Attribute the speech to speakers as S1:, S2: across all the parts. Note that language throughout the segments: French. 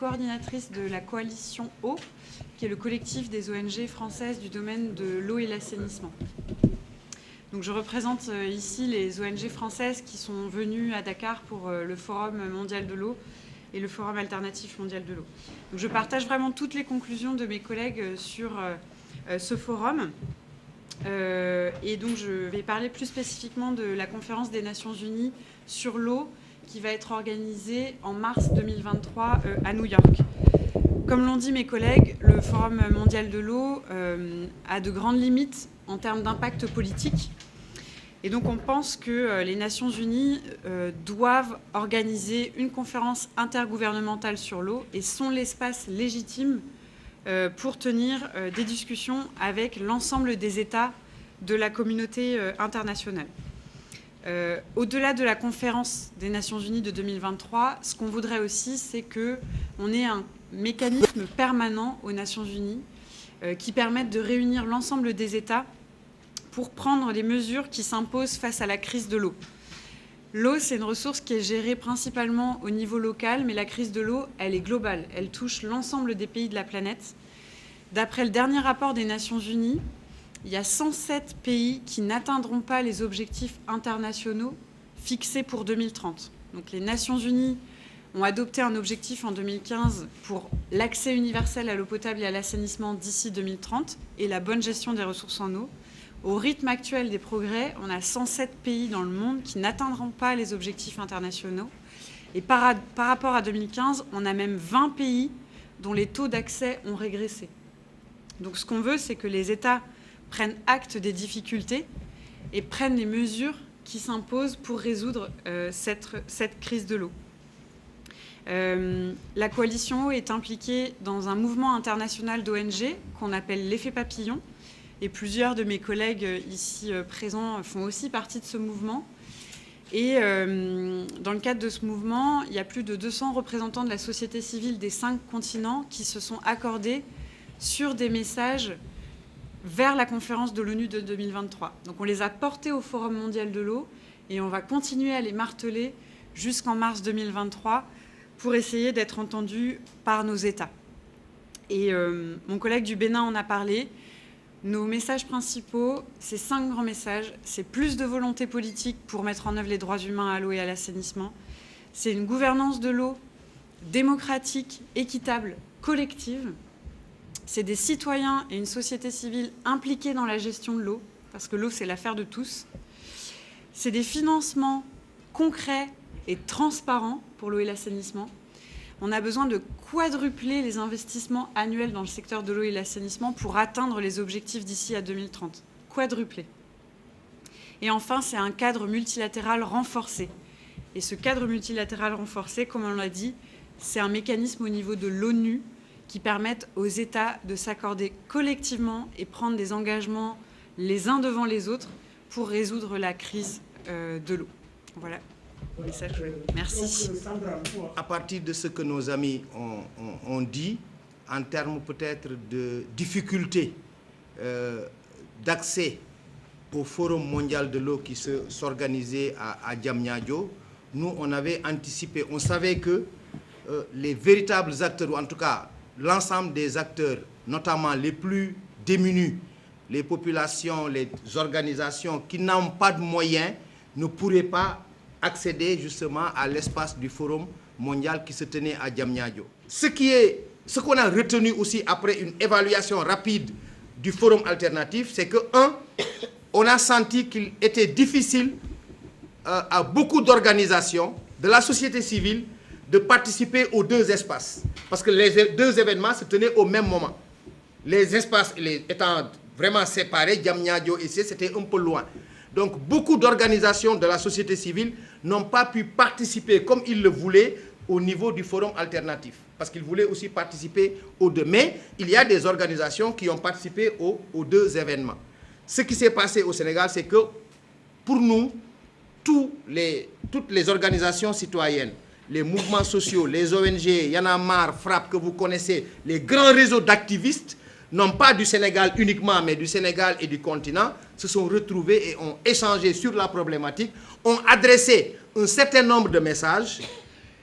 S1: coordinatrice de la coalition Eau, qui est le collectif des ONG françaises du domaine de l'eau et l'assainissement. Donc je représente ici les ONG françaises qui sont venues à Dakar pour le Forum mondial de l'eau et le Forum alternatif mondial de l'eau. Donc je partage vraiment toutes les conclusions de mes collègues sur ce forum. Et donc je vais parler plus spécifiquement de la conférence des Nations Unies sur l'eau qui va être organisée en mars 2023 à New York. Comme l'ont dit mes collègues, le Forum mondial de l'eau a de grandes limites en termes d'impact politique. Et donc on pense que les Nations Unies doivent organiser une conférence intergouvernementale sur l'eau et sont l'espace légitime pour tenir des discussions avec l'ensemble des États de la communauté internationale. Au-delà de la conférence des Nations Unies de 2023, ce qu'on voudrait aussi, c'est qu'on ait un mécanisme permanent aux Nations Unies qui permette de réunir l'ensemble des États pour prendre les mesures qui s'imposent face à la crise de l'eau. L'eau, c'est une ressource qui est gérée principalement au niveau local, mais la crise de l'eau, elle est globale. Elle touche l'ensemble des pays de la planète. D'après le dernier rapport des Nations Unies, il y a 107 pays qui n'atteindront pas les objectifs internationaux fixés pour 2030. Donc les Nations Unies ont adopté un objectif en 2015 pour l'accès universel à l'eau potable et à l'assainissement d'ici 2030 et la bonne gestion des ressources en eau. Au rythme actuel des progrès, on a 107 pays dans le monde qui n'atteindront pas les objectifs internationaux. Et par rapport à 2015, on a même 20 pays dont les taux d'accès ont régressé. Donc ce qu'on veut, c'est que les États prennent acte des difficultés et prennent les mesures qui s'imposent pour résoudre cette crise de l'eau. La coalition Eau est impliquée dans un mouvement international d'ONG qu'on appelle l'effet papillon. Et plusieurs de mes collègues ici présents font aussi partie de ce mouvement. Et dans le cadre de ce mouvement, il y a plus de 200 représentants de la société civile des 5 continents qui se sont accordés sur des messages vers la conférence de l'ONU de 2023. Donc on les a portés au Forum mondial de l'eau et on va continuer à les marteler jusqu'en mars 2023 pour essayer d'être entendus par nos États. Et mon collègue du Bénin en a parlé. Nos messages principaux, c'est 5 grands messages. C'est plus de volonté politique pour mettre en œuvre les droits humains à l'eau et à l'assainissement. C'est une gouvernance de l'eau démocratique, équitable, collective. C'est des citoyens et une société civile impliqués dans la gestion de l'eau, parce que l'eau, c'est l'affaire de tous. C'est des financements concrets et transparents pour l'eau et l'assainissement. On a besoin de quadrupler les investissements annuels dans le secteur de l'eau et l'assainissement pour atteindre les objectifs d'ici à 2030. Quadrupler. Et enfin, c'est un cadre multilatéral renforcé. Et ce cadre multilatéral renforcé, comme on l'a dit, c'est un mécanisme au niveau de l'ONU qui permette aux États de s'accorder collectivement et prendre des engagements les uns devant les autres pour résoudre la crise de l'eau. Voilà. Merci.
S2: À partir de ce que nos amis ont dit, en termes peut-être de difficultés d'accès au Forum mondial de l'eau qui s'organisait à Diamniadio, nous, on avait anticipé, on savait que les véritables acteurs, ou en tout cas l'ensemble des acteurs, notamment les plus démunis, les populations, les organisations qui n'ont pas de moyens, ne pourraient pas accéder justement à l'espace du Forum mondial qui se tenait à Diamniadio. Ce qu'on a retenu aussi après une évaluation rapide du Forum alternatif, c'est que, on a senti qu'il était difficile à beaucoup d'organisations de la société civile de participer aux 2 espaces. Parce que les 2 événements se tenaient au même moment. Les espaces étant vraiment séparés, Diamniadio ici, c'était un peu loin. Donc, beaucoup d'organisations de la société civile n'ont pas pu participer comme ils le voulaient au niveau du Forum alternatif. Parce qu'ils voulaient aussi participer aux 2. Mais il y a des organisations qui ont participé aux 2 événements. Ce qui s'est passé au Sénégal, c'est que pour nous, toutes les organisations citoyennes, les mouvements sociaux, les ONG, Y'en a marre, FRAPP, que vous connaissez, les grands réseaux d'activistes, non pas du Sénégal uniquement, mais du Sénégal et du continent, se sont retrouvés et ont échangé sur la problématique, ont adressé un certain nombre de messages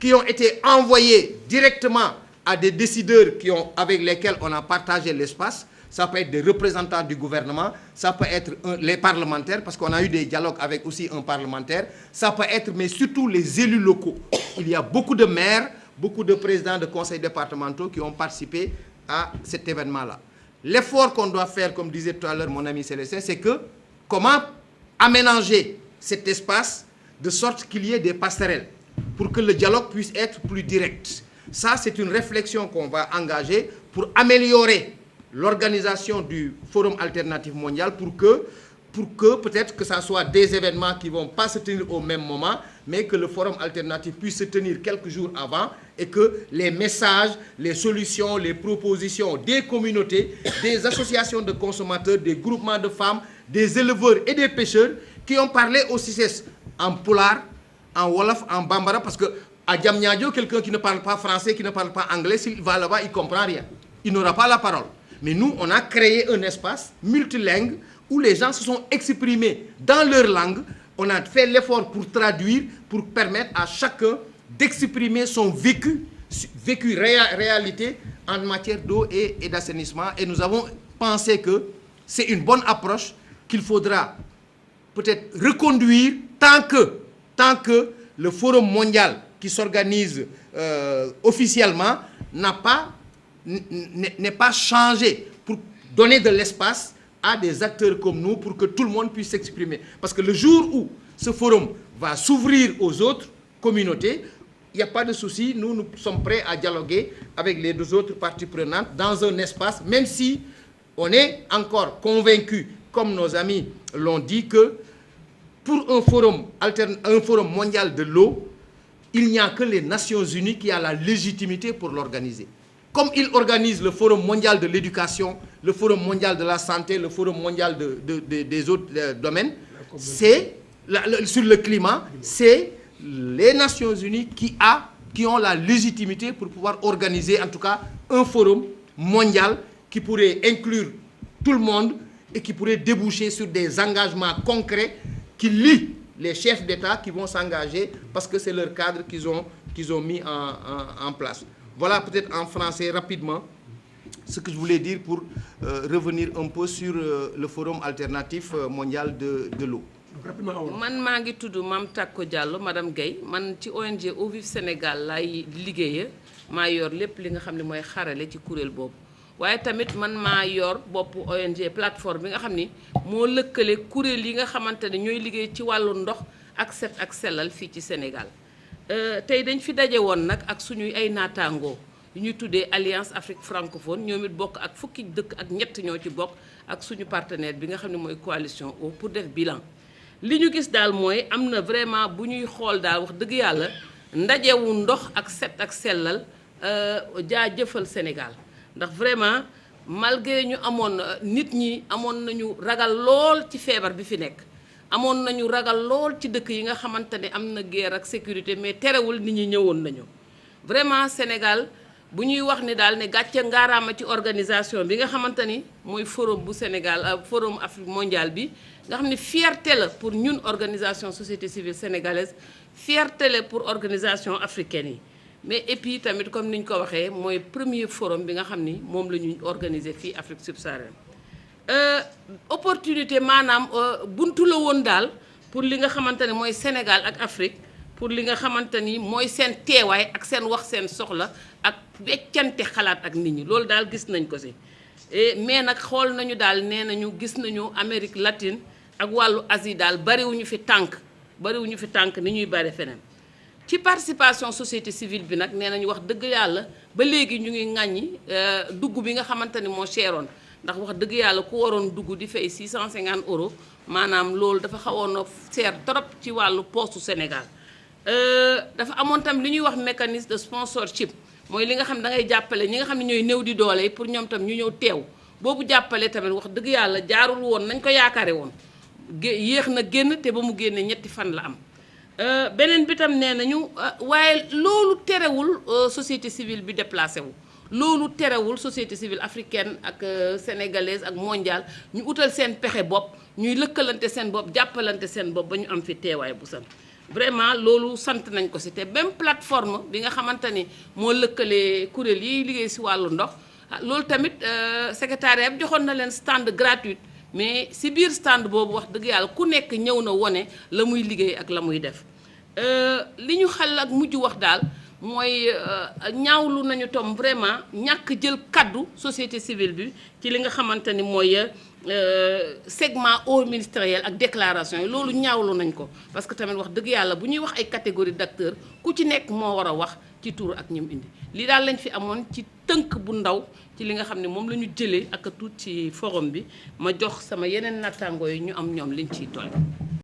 S2: qui ont été envoyés directement à des décideurs avec lesquels on a partagé l'espace. Ça peut être des représentants du gouvernement, ça peut être les parlementaires, parce qu'on a eu des dialogues avec aussi un parlementaire, ça peut être, mais surtout les élus locaux. Il y a beaucoup de maires, beaucoup de présidents de conseils départementaux qui ont participé à cet événement-là. L'effort qu'on doit faire, comme disait tout à l'heure mon ami Célestin, c'est que comment aménager cet espace de sorte qu'il y ait des passerelles pour que le dialogue puisse être plus direct. Ça, c'est une réflexion qu'on va engager pour améliorer l'organisation du Forum alternatif mondial pour que peut-être que ça soit des événements qui ne vont pas se tenir au même moment, mais que le Forum alternatif puisse se tenir quelques jours avant et que les messages, les solutions, les propositions des communautés, des associations de consommateurs, des groupements de femmes, des éleveurs et des pêcheurs qui ont parlé au CICES en Pulaar, en Wolof, en Bambara, parce qu'à Diamniadio, quelqu'un qui ne parle pas français, qui ne parle pas anglais, s'il va là-bas, il ne comprend rien. Il n'aura pas la parole. Mais nous, on a créé un espace multilingue où les gens se sont exprimés dans leur langue. On a fait l'effort pour traduire, pour permettre à chacun d'exprimer son vécu réalité en matière d'eau et d'assainissement. Et nous avons pensé que c'est une bonne approche qu'il faudra peut-être reconduire tant que le Forum mondial qui s'organise officiellement n'est pas changé pour donner de l'espace à des acteurs comme nous pour que tout le monde puisse s'exprimer. Parce que le jour où ce forum va s'ouvrir aux autres communautés, il n'y a pas de souci, nous sommes prêts à dialoguer avec les deux autres parties prenantes dans un espace, même si on est encore convaincus, comme nos amis l'ont dit, que pour un forum mondial de l'eau, il n'y a que les Nations Unies qui a la légitimité pour l'organiser. Comme ils organisent le Forum mondial de l'éducation, le Forum mondial de la santé, le Forum mondial des autres domaines, sur le climat, c'est les Nations Unies qui ont la légitimité pour pouvoir organiser en tout cas un forum mondial qui pourrait inclure tout le monde et qui pourrait déboucher sur des engagements concrets qui lient les chefs d'État qui vont s'engager parce que c'est leur cadre qu'ils ont mis en place. Voilà peut-être en français rapidement ce que je voulais dire pour revenir un peu sur le Forum alternatif mondial de l'eau.
S3: man maa ngi tudd Mame Tako Diallo madame Guèye man ci ONG Eau Vive Sénégal laay liggéeye maa yor lépp li nga xam ne mooy xarale ci kuréel boobu waaye tamit man maa yor bopp ONG plateforme bi nga xam ni moo lëkkale kuréel yi nga xamante ne ñooy liggéey ci wàllu ndox ak set ak sellal fii ci Sénégal tey dañ fi daje woon nag ak suñuy ay naataangoo yu ñuy tuddee Alliance Afrique francophone ñoom it bokk ak fukki dëkk ak ñett ñoo ci bokk ak suñu partenaire bi nga xam ne mooy coalition eau pour def bilan li ñu gis daal mooy am na vraiment bu ñuy xool daal wax dëgg yàlla ndajewu ndox ak set ak sellal jaajëfal Sénégal ndax vraiment malgré ñu amoon nit ñi amoon nañu ragal lool ci feebar bi fi nekk amoon nañu ragal lool ci dëkk yi nga xamante ne am na guerre ak sécurité mais terewul nit ñi ñëwoon nañu vraiment Sénégal bu ñuy wax ni daal ne gàcce ngaaraama ci organisation bi nga xamante ni mooy forum bu Sénégal forum Afrique mondial bi nga xam ne fierté la pour ñun organisation société civile sénégalaise fierté la pour organisation africaine yi mais et puis tamit comme ni ñu ko waxee mooy premier forum bi nga xam ni moom la ñu organiser fii Afrique subsaharienne opportunité maanaam buntu la woon daal pour li nga xamante ne mooy Sénégal ak Afrique pour li nga xamante ni mooy seen teewaay ak seen wax seen soxla ak weccante xalaat ak nit ñi loolu daal gis nañ ko si mais nag xool nañu daal nee nañu gis nañu Amérique latine ak wàllu Asie daal bariwuñu fi tànk ni ñuy bari feneen ci participation société civile bi nag nee nañu wax dëgg yàlla ba léegi ñu ngi ŋàññi dugg bi nga xamante ni moo cheroon ndax wax dëgg yàlla ku waroon dugg di fay 650 euros maanaam loolu dafa xawoon a seer trop ci wàllu poostu Sénégal dafa amoon tam li ñuy wax mécanisme de sponsorship mooy li nga xam da ngay jàppale ñi nga xam ne ñooy néew di doole yi pour ñoom tam ñu ñëw teew boobu jàppale tamit wax dëgg yàlla jaarul woon nañ ko yaakaare woon yéex na génn te ba mu génne ñetti fan la am beneen bi tam nee nañu waaye loolu terewul société civile bi déplacé wu loolu terewul société civile africaine ak sénégalaise ak mondiale ñu utal seen pexe bopp ñuy lëkkalante seen bopp jàppalante seen bopp ba ñu am fi teewaay bu san vraiment loolu sant nañ ko ci te même plateforme bi nga xamante ni moo lëkkalee kuréel yi liggéey ci wàllu ndox loolu tamit secrétariat bi joxoon na leen stand gratuite mais ci biir stand boobu wax dëgg yàlla ku nekk ñëw na wone la muy liggéey ak la muy def li ñu xal ak mujj wax daal mooy ñaawlu nañu tom vraiment ñàkk jël kaddu société civile bi ci li nga xamante ni mooy segment haut ministériel ak déclaration yi loolu ñaawlu nañ ko parce que tamit wax dëgg yàlla bu ñuy wax ay catégorie d'acteurs ku ci nekk moo war a wax ci tur ak ñim indi lii daal lañ fi amoon ci tënk bu ndaw ci li nga xam ne moom la ñu jëlee ak tuut ci forum bi ma jox sama yeneen nattaangoo yi ñu am ñoom liñ ciy toll